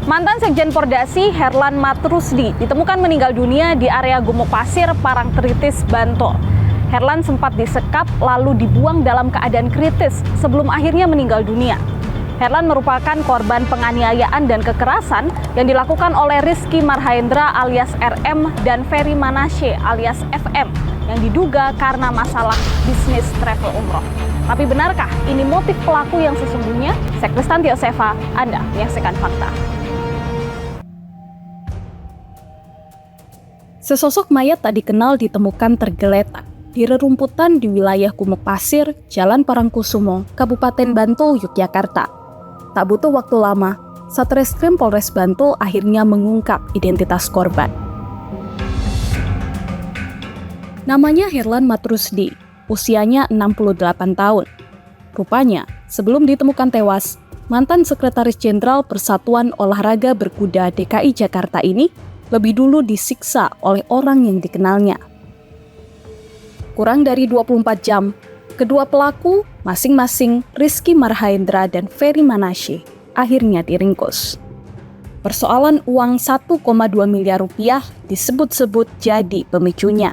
Mantan Sekjen Pordasi Herlan Matrusdi ditemukan meninggal dunia di area Gumuk Pasir, Parangtritis, Bantul. Herlan sempat disekap lalu dibuang dalam keadaan kritis sebelum akhirnya meninggal dunia. Herlan merupakan korban penganiayaan dan kekerasan yang dilakukan oleh Rizky Marhaendra alias RM dan Ferry Manashe alias FM yang diduga karena masalah bisnis travel umroh. Tapi benarkah ini motif pelaku yang sesungguhnya? Saya Kristanti Yosefa, Anda menyaksikan fakta. Sesosok mayat tak dikenal ditemukan tergeletak di rerumputan di wilayah Gumuk Pasir, Jalan Parangkusumo, Kabupaten Bantul, Yogyakarta. Tak butuh waktu lama, Satreskrim Polres Bantul akhirnya mengungkap identitas korban. Namanya Herlan Matrusdi, usianya 68 tahun. Rupanya, sebelum ditemukan tewas, mantan Sekretaris Jenderal Persatuan Olahraga Berkuda DKI Jakarta ini lebih dulu disiksa oleh orang yang dikenalnya. Kurang dari 24 jam, kedua pelaku, masing-masing Rizky Marhaendra dan Ferry Manashe, akhirnya diringkus. Persoalan uang 1,2 miliar rupiah disebut-sebut jadi pemicunya.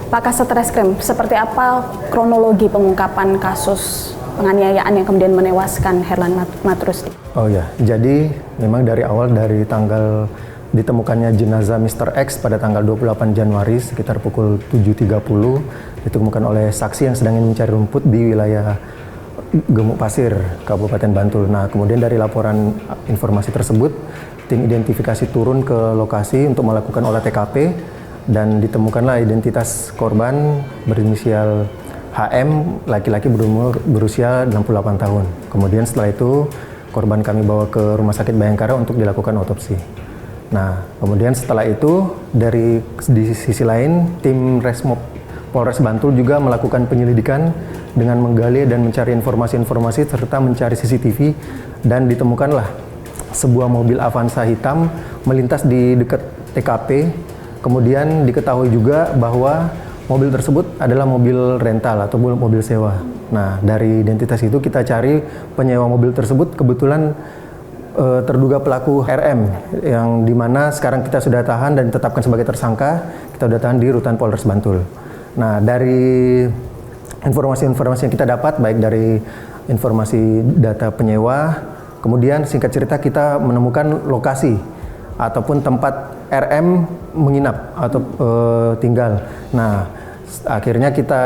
Pak Satreskrim, seperti apa kronologi pengungkapan kasus penganiayaan yang kemudian menewaskan Herlan Matrusdi? Oh ya, jadi memang dari awal dari tanggal ditemukannya jenazah Mr. X pada tanggal 28 Januari sekitar pukul 7.30 ditemukan oleh saksi yang sedang mencari rumput di wilayah Gumuk Pasir, Kabupaten Bantul. Nah, kemudian dari laporan informasi tersebut, tim identifikasi turun ke lokasi untuk melakukan olah TKP. Dan ditemukanlah identitas korban berinisial HM, laki-laki berusia 68 tahun. Kemudian setelah itu korban kami bawa ke Rumah Sakit Bayangkara untuk dilakukan otopsi. Nah, kemudian setelah itu di sisi lain tim Resmob Polres Bantul juga melakukan penyelidikan dengan menggali dan mencari informasi-informasi serta mencari CCTV dan ditemukanlah sebuah mobil Avanza hitam melintas di dekat TKP. Kemudian diketahui juga bahwa mobil tersebut adalah mobil rental atau mobil sewa. Nah, dari identitas itu kita cari penyewa mobil tersebut, kebetulan terduga pelaku RM yang dimana sekarang kita sudah tahan dan ditetapkan sebagai tersangka, kita sudah tahan di Rutan Polres Bantul. Nah, dari informasi-informasi yang kita dapat, baik dari informasi data penyewa, kemudian singkat cerita kita menemukan lokasi ataupun tempat RM menginap atau tinggal. Nah, akhirnya kita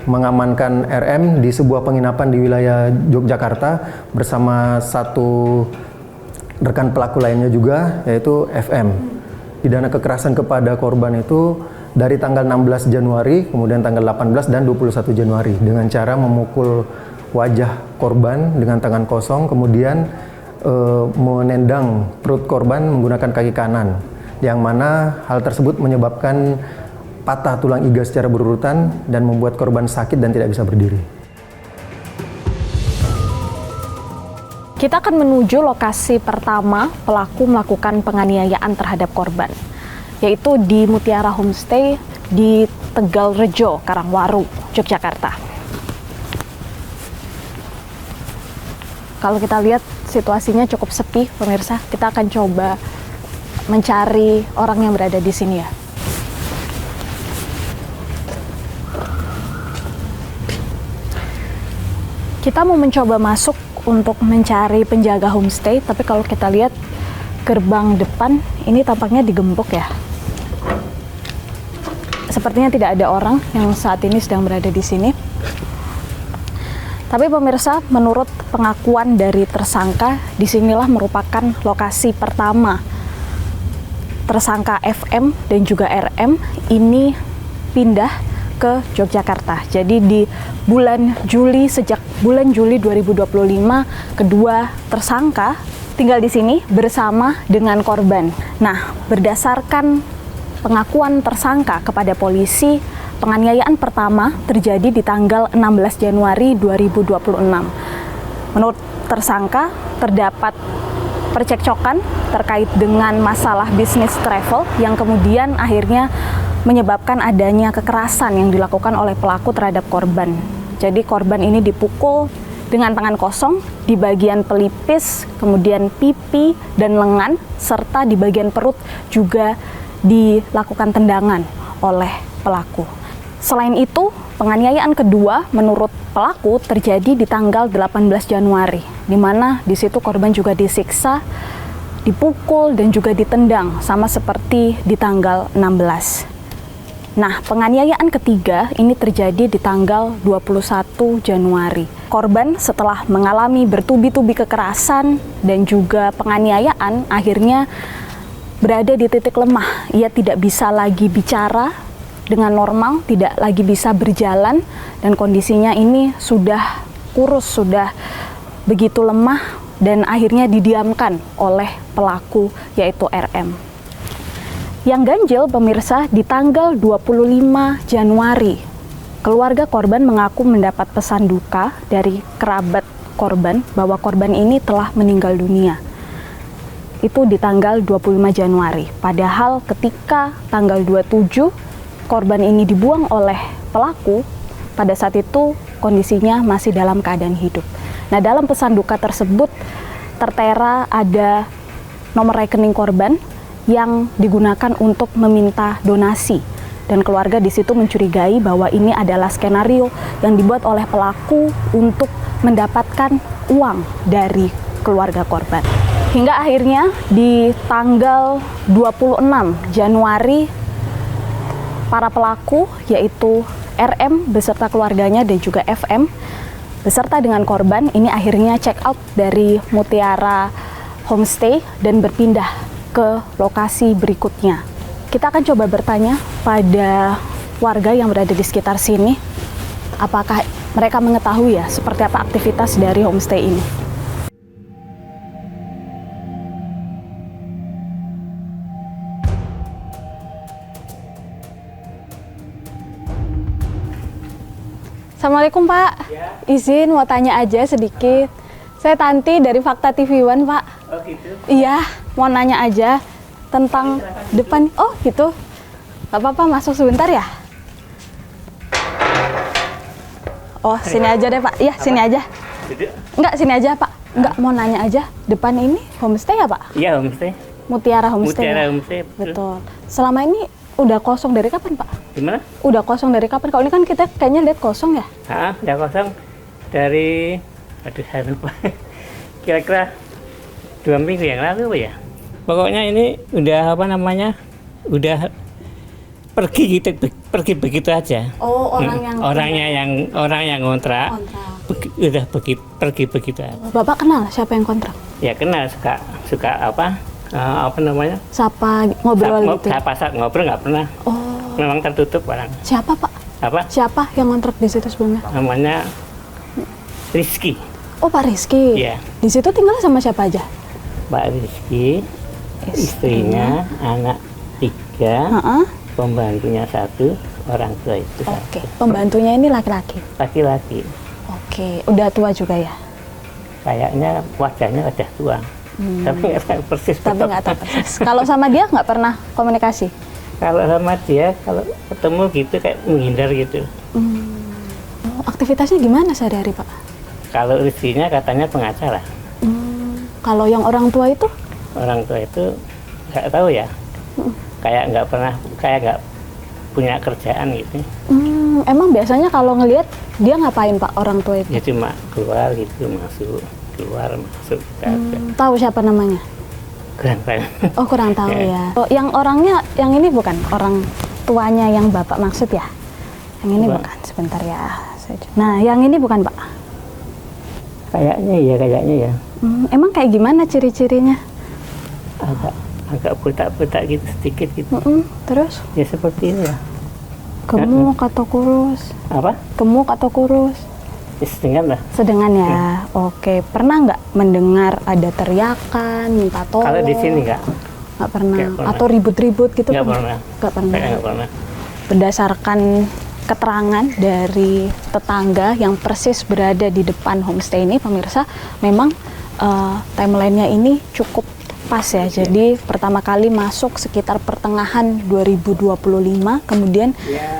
mengamankan RM di sebuah penginapan di wilayah Yogyakarta bersama satu rekan pelaku lainnya juga, yaitu FM. Pidana kekerasan kepada korban itu dari tanggal 16 Januari, kemudian tanggal 18 dan 21 Januari dengan cara memukul wajah korban dengan tangan kosong, kemudian menendang perut korban menggunakan kaki kanan, yang mana hal tersebut menyebabkan patah tulang iga secara berurutan dan membuat korban sakit dan tidak bisa berdiri. Kita akan menuju lokasi pertama pelaku melakukan penganiayaan terhadap korban, yaitu di Mutiara Homestay di Tegalrejo, Karangwaru, Yogyakarta. Kalau kita lihat situasinya cukup sepi, pemirsa. Kita akan coba mencari orang yang berada di sini ya. Kita mau mencoba masuk untuk mencari penjaga homestay, tapi kalau kita lihat gerbang depan ini tampaknya digembok ya. Sepertinya tidak ada orang yang saat ini sedang berada di sini. Tapi pemirsa, menurut pengakuan dari tersangka, disinilah merupakan lokasi pertama tersangka FM dan juga RM ini pindah ke Yogyakarta. Jadi di sejak bulan Juli 2025, kedua tersangka tinggal di sini bersama dengan korban. Nah, berdasarkan pengakuan tersangka kepada polisi, penganiayaan pertama terjadi di tanggal 16 Januari 2026. Menurut tersangka, terdapat percekcokan terkait dengan masalah bisnis travel yang kemudian akhirnya menyebabkan adanya kekerasan yang dilakukan oleh pelaku terhadap korban. Jadi korban ini dipukul dengan tangan kosong di bagian pelipis, kemudian pipi dan lengan, serta di bagian perut juga dilakukan tendangan oleh pelaku. Selain itu, penganiayaan kedua menurut pelaku terjadi di tanggal 18 Januari, di mana di situ korban juga disiksa, dipukul dan juga ditendang sama seperti di tanggal 16. Nah, penganiayaan ketiga ini terjadi di tanggal 21 Januari. Korban setelah mengalami bertubi-tubi kekerasan dan juga penganiayaan akhirnya berada di titik lemah. Ia tidak bisa lagi bicara dengan normal, tidak lagi bisa berjalan, dan kondisinya ini sudah kurus, sudah begitu lemah, dan akhirnya didiamkan oleh pelaku yaitu RM. Yang ganjil pemirsa, di tanggal 25 Januari, keluarga korban mengaku mendapat pesan duka dari kerabat korban bahwa korban ini telah meninggal dunia. Itu di tanggal 25 Januari. Padahal ketika tanggal 27 korban ini dibuang oleh pelaku, pada saat itu kondisinya masih dalam keadaan hidup. Nah, dalam pesan duka tersebut tertera ada nomor rekening korban yang digunakan untuk meminta donasi, dan keluarga di situ mencurigai bahwa ini adalah skenario yang dibuat oleh pelaku untuk mendapatkan uang dari keluarga korban. Hingga akhirnya di tanggal 26 Januari para pelaku yaitu RM beserta keluarganya dan juga FM beserta dengan korban ini akhirnya check out dari Mutiara Homestay dan berpindah ke lokasi berikutnya. Kita akan coba bertanya pada warga yang berada di sekitar sini, apakah mereka mengetahui ya seperti apa aktivitas dari homestay ini. Assalamualaikum Pak, izin mau tanya aja sedikit. Saya Tanti dari Fakta TV One Pak. Oh gitu? Iya, mau nanya aja tentang depan. Oh gitu, gak apa-apa masuk sebentar ya? Oh sini aja deh Pak, iya sini aja. Enggak, sini aja Pak. Enggak, mau nanya aja, depan ini homestay ya Pak? Iya homestay. Mutiara Homestay. Mutiara ya? Homestay, betul. Selama ini udah kosong dari kapan Pak? Gimana? Udah kosong dari kapan? Kalau ini kan kita kayaknya lihat kosong ya? Udah kosong dari, aduh saya lupa, kira-kira 2 minggu yang lalu ya. Pokoknya ini udah apa namanya, udah pergi gitu, pergi begitu aja. Oh, orang yang ngontrak. Udah pergi begitu aja. Bapak kenal siapa yang kontrak? Ya kenal, suka apa namanya? Sapa ngobrol gitu. Sapa ngobrol nggak pernah. Oh. Memang tertutup orang. Siapa Pak? Apa? Siapa yang kontrak di situ sebelumnya? Namanya Rizky. Oh Pak Rizky. Iya. Di situ tinggal sama siapa aja? Pak Rizky, istrinya, anak 3, pembantunya 1, orang tua itu. Oke. Pembantunya ini laki-laki. Laki-laki. Oke. Udah tua juga ya? Kayaknya wajahnya udah tua. Tapi nggak tahu persis. Tapi nggak tahu persis. Kalau sama dia nggak pernah komunikasi? Kalau sama dia, kalau ketemu gitu kayak menghindar gitu. Oh, aktivitasnya gimana sehari-hari Pak? Kalau istrinya katanya pengacara. Kalau yang orang tua itu? Orang tua itu nggak tahu ya. Kayak nggak pernah, kayak nggak punya kerjaan gitu. Emang biasanya kalau ngelihat dia ngapain Pak orang tua itu? Ya cuma keluar gitu, masuk, keluar, masuk. Tahu siapa namanya? Kurang tahu. Oh kurang tahu ya. Oh, yang orangnya, yang ini bukan orang tuanya yang Bapak maksud ya? Yang ini bukan, sebentar ya. Nah yang ini bukan Pak? Kayaknya ya. Emang kayak gimana ciri-cirinya? Agak buta-buta gitu sedikit gitu. Terus? Ya seperti ini ya. Gemuk atau kurus? Apa? Gemuk atau kurus? Sedengan lah. Sedengan ya. Oke. Pernah nggak mendengar ada teriakan, minta tolong? Kalau di sini nggak. Nggak pernah. Atau ribut-ribut gitu? Nggak pernah. Nggak pernah. Berdasarkan keterangan dari tetangga yang persis berada di depan homestay ini, pemirsa, memang timelinenya ini cukup pas ya. Jadi pertama kali masuk sekitar pertengahan 2025, kemudian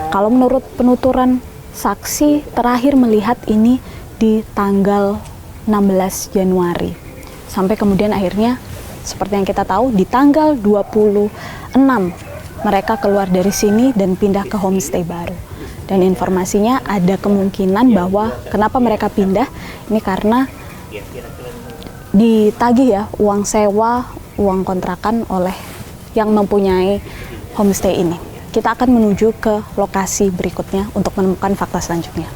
kalau menurut penuturan saksi terakhir melihat ini di tanggal 16 Januari. Sampai kemudian akhirnya seperti yang kita tahu di tanggal 26 mereka keluar dari sini dan pindah ke homestay baru. Dan informasinya ada kemungkinan bahwa kenapa mereka pindah ini karena ditagih ya uang sewa, uang kontrakan oleh yang mempunyai homestay ini. Kita akan menuju ke lokasi berikutnya untuk menemukan fakta selanjutnya.